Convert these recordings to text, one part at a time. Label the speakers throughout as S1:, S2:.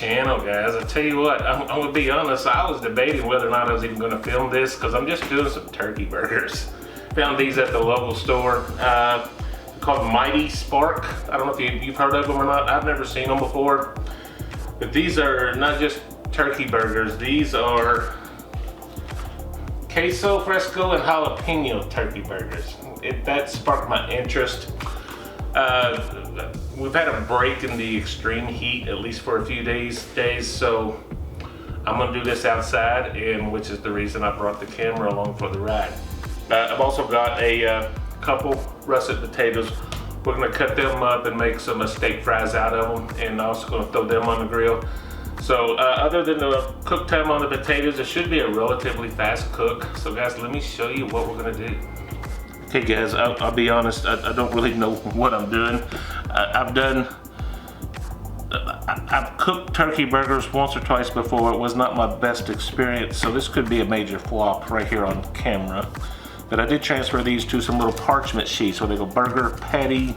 S1: channel, guys. I tell you what, I'm gonna be honest, I was debating whether or not I was even gonna film this because I'm just doing some turkey burgers. Found these at the local store, called Mighty Spark. I don't know if you've heard of them or not. I've never seen them before. But these are not just turkey burgers, these are Queso, Fresco, and Jalapeno turkey burgers. That sparked my interest. We've had a break in the extreme heat, at least for a few days, so I'm gonna do this outside, and which is the reason I brought the camera along for the ride. I've also got a couple russet potatoes. We're gonna cut them up and make some steak fries out of them, and also gonna throw them on the grill. So other than the cook time on the potatoes, it should be a relatively fast cook. So guys, let me show you what we're gonna do. Okay guys, I'll be honest, I don't really know what I'm doing. I've cooked turkey burgers once or twice before. It was not my best experience, so this could be a major flop right here on camera. But I did transfer these to some little parchment sheets, so they go burger patty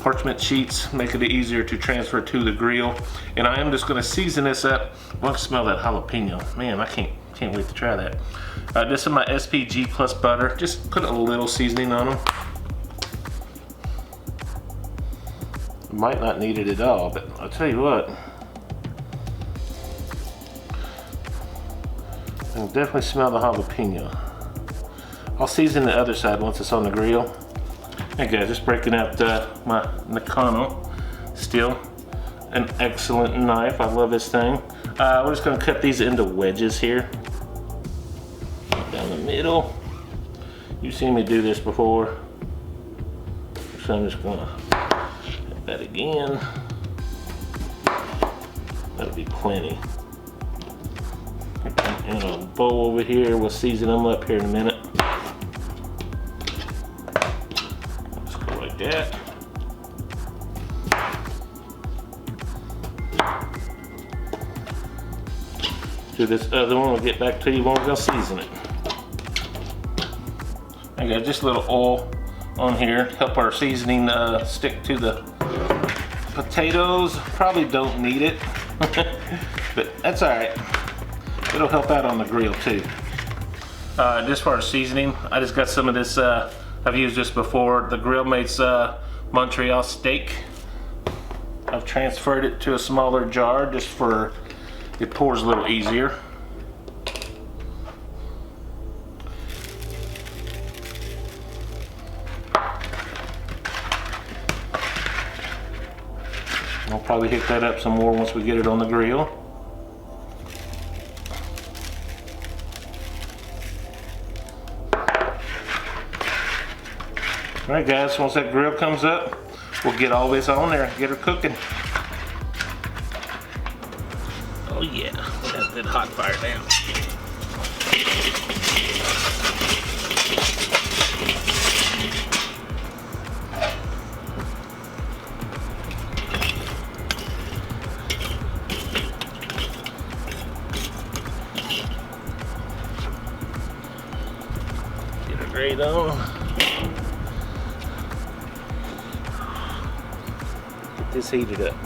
S1: parchment sheets, making it easier to transfer to the grill. And I am just gonna season this up. I want to smell that jalapeno. Man, I can't wait to try that. This is my SPG plus butter. Just put a little seasoning on them. Might not need it at all, but I'll tell you what. I can definitely smell the jalapeno. I'll season the other side once it's on the grill. Hey guys, just breaking out my Nakano. Still an excellent knife. I love this thing. We're just gonna cut these into wedges here. Down the middle. You've seen me do this before. So I'm just gonna hit that again. That'll be plenty. In a bowl over here, we'll season them up here in a minute. Let's go like that. Do this other one, we'll get back to you when we're gonna season it. I got just a little oil on here, help our seasoning stick to the potatoes. Probably don't need it, but that's all right. It'll help out on the grill too. Just for our seasoning, I just got some of this, I've used this before, the Grill Mates Montreal steak. I've transferred it to a smaller jar just for, it pours a little easier. I'll probably hit that up some more once we get it on the grill. Alright guys, once that grill comes up, we'll get all this on there and get her cooking. Oh yeah, got that hot fire down. Get her grate on. This heated up.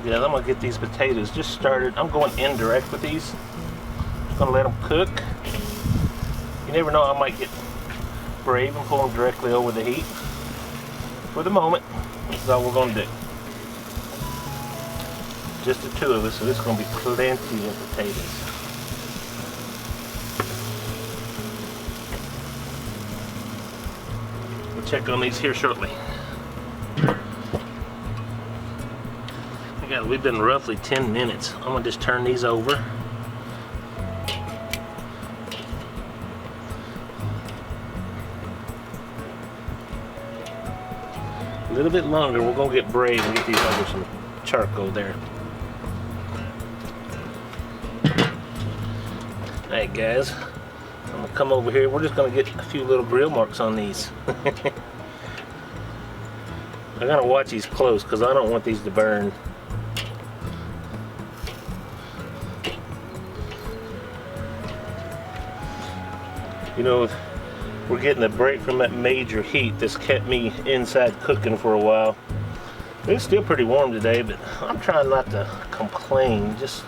S1: Yeah, I'm gonna get these potatoes just started. I'm going indirect with these. Just gonna let them cook. You never know, I might get brave and pull them directly over the heat. For the moment, this is all we're gonna do. Just the two of us, so this is gonna be plenty of potatoes. Check on these here shortly. Again, we've been roughly 10 minutes. I'm gonna just turn these over. A little bit longer, we're gonna get brave and get these over some charcoal there. Alright guys, I'm gonna come over here. We're just gonna get a few little grill marks on these. I gotta watch these close because I don't want these to burn. You know, we're getting a break from that major heat that's kept me inside cooking for a while. It's still pretty warm today, but I'm trying not to complain just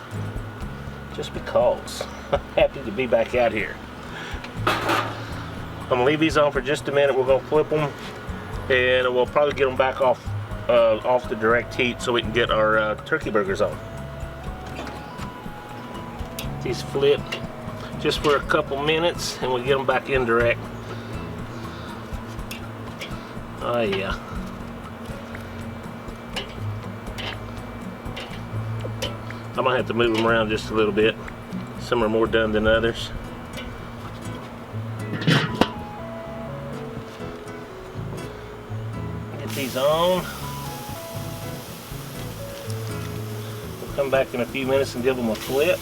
S1: because. I'm happy to be back out here. I'm gonna leave these on for just a minute. We're gonna flip them, and we'll probably get them back off the direct heat so we can get our turkey burgers on. These flip just for a couple minutes, and we'll get them back in direct. Oh yeah. I might have to move them around just a little bit. Some are more done than others. Get these on. We'll come back in a few minutes and give them a flip.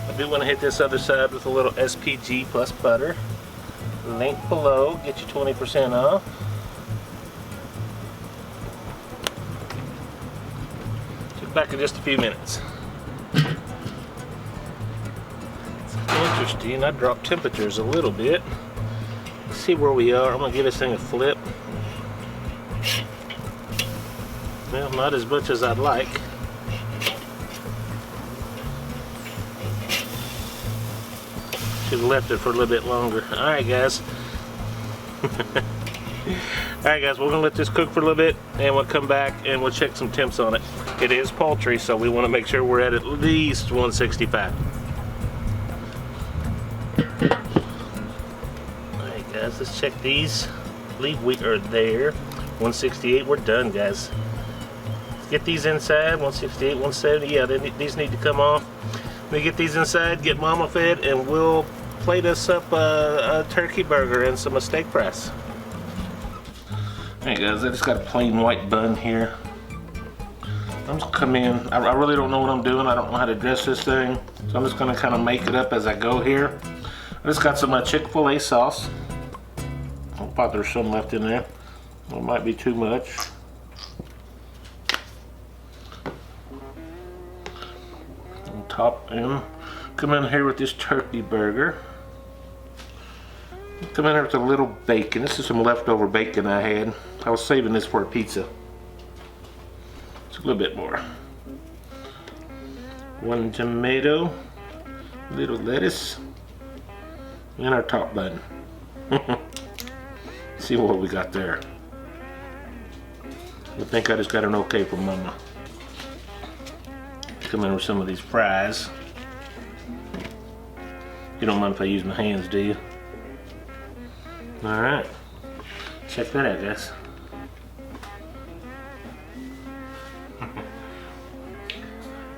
S1: I do want to hit this other side with a little SPG plus butter. Link below, get you 20% off. Back in just a few minutes. It's interesting, I dropped temperatures a little bit. Let's see where we are. I'm gonna give this thing a flip. Well, not as much as I'd like. Should have left it for a little bit longer. Alright guys. Alright guys, we're going to let this cook for a little bit, and we'll come back and we'll check some temps on it. It is poultry, so we want to make sure we're at least 165. Alright guys, let's check these. I believe we are there. 168, we're done guys. Let's get these inside. 168, 170, yeah, these need to come off. Let me get these inside, get mama fed, and we'll plate us up a turkey burger and some steak fries. Alright guys, I just got a plain white bun here. I'm just come in. I really don't know what I'm doing. I don't know how to dress this thing. So I'm just gonna kind of make it up as I go here. I just got some Chick-fil-A sauce. I thought there's some left in there. It might be too much. On top in. Come in here with this turkey burger. Come in here with a little bacon. This is some leftover bacon I had. I was saving this for a pizza. It's a little bit more. One tomato, little lettuce, and our top bun. See what we got there. I think I just got an okay from mama. Come in with some of these fries. You don't mind if I use my hands, do you? Alright, check that out guys.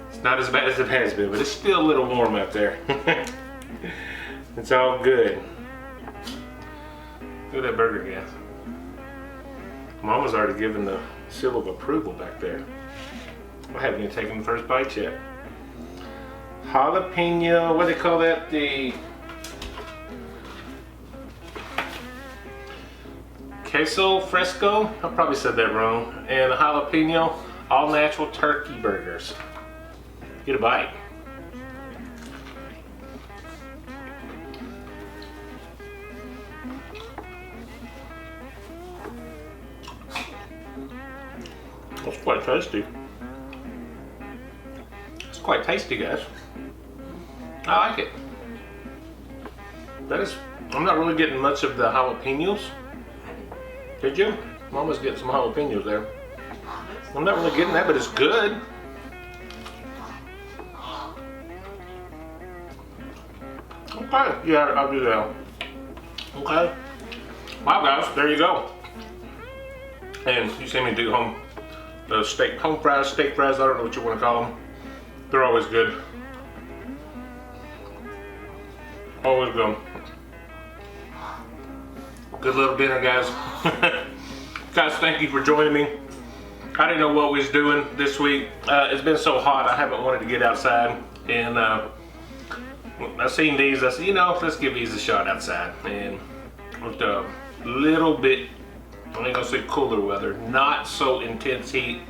S1: It's not as bad as it has been, but it's still a little warm out there. It's all good. Look at that burger guys. Mama's already given the seal of approval back there. I haven't even taken the first bite yet. Jalapeno, what do they call that? The Queso, Fresco, I probably said that wrong, and a jalapeno, all natural turkey burgers. Get a bite. That's quite tasty. It's quite tasty, guys. I like it. I'm not really getting much of the jalapenos. Did you? Mama's getting some jalapenos there. I'm not really getting that, but it's good. Okay, yeah, I'll do that. Okay. Wow, guys, there you go. And you see me do home fries, steak fries, I don't know what you want to call them. They're always good. Always good. Good little dinner, guys. Guys, thank you for joining me. I didn't know what we was doing this week. It's been so hot, I haven't wanted to get outside. And I seen these, I said, you know, let's give these a shot outside. And with a little bit, I ain't gonna say cooler weather, not so intense heat.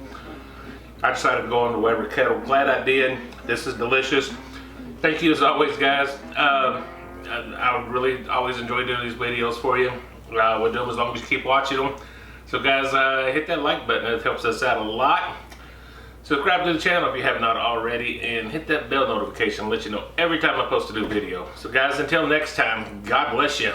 S1: I decided to go on the Weber Kettle. Glad I did. This is delicious. Thank you as always, guys. I really always enjoy doing these videos for you. We'll do them as long as you keep watching them. So guys, hit that like button. It helps us out a lot. Subscribe to the channel if you have not already, and hit that bell notification to let you know every time I post a new video. So guys, until next time, God bless you.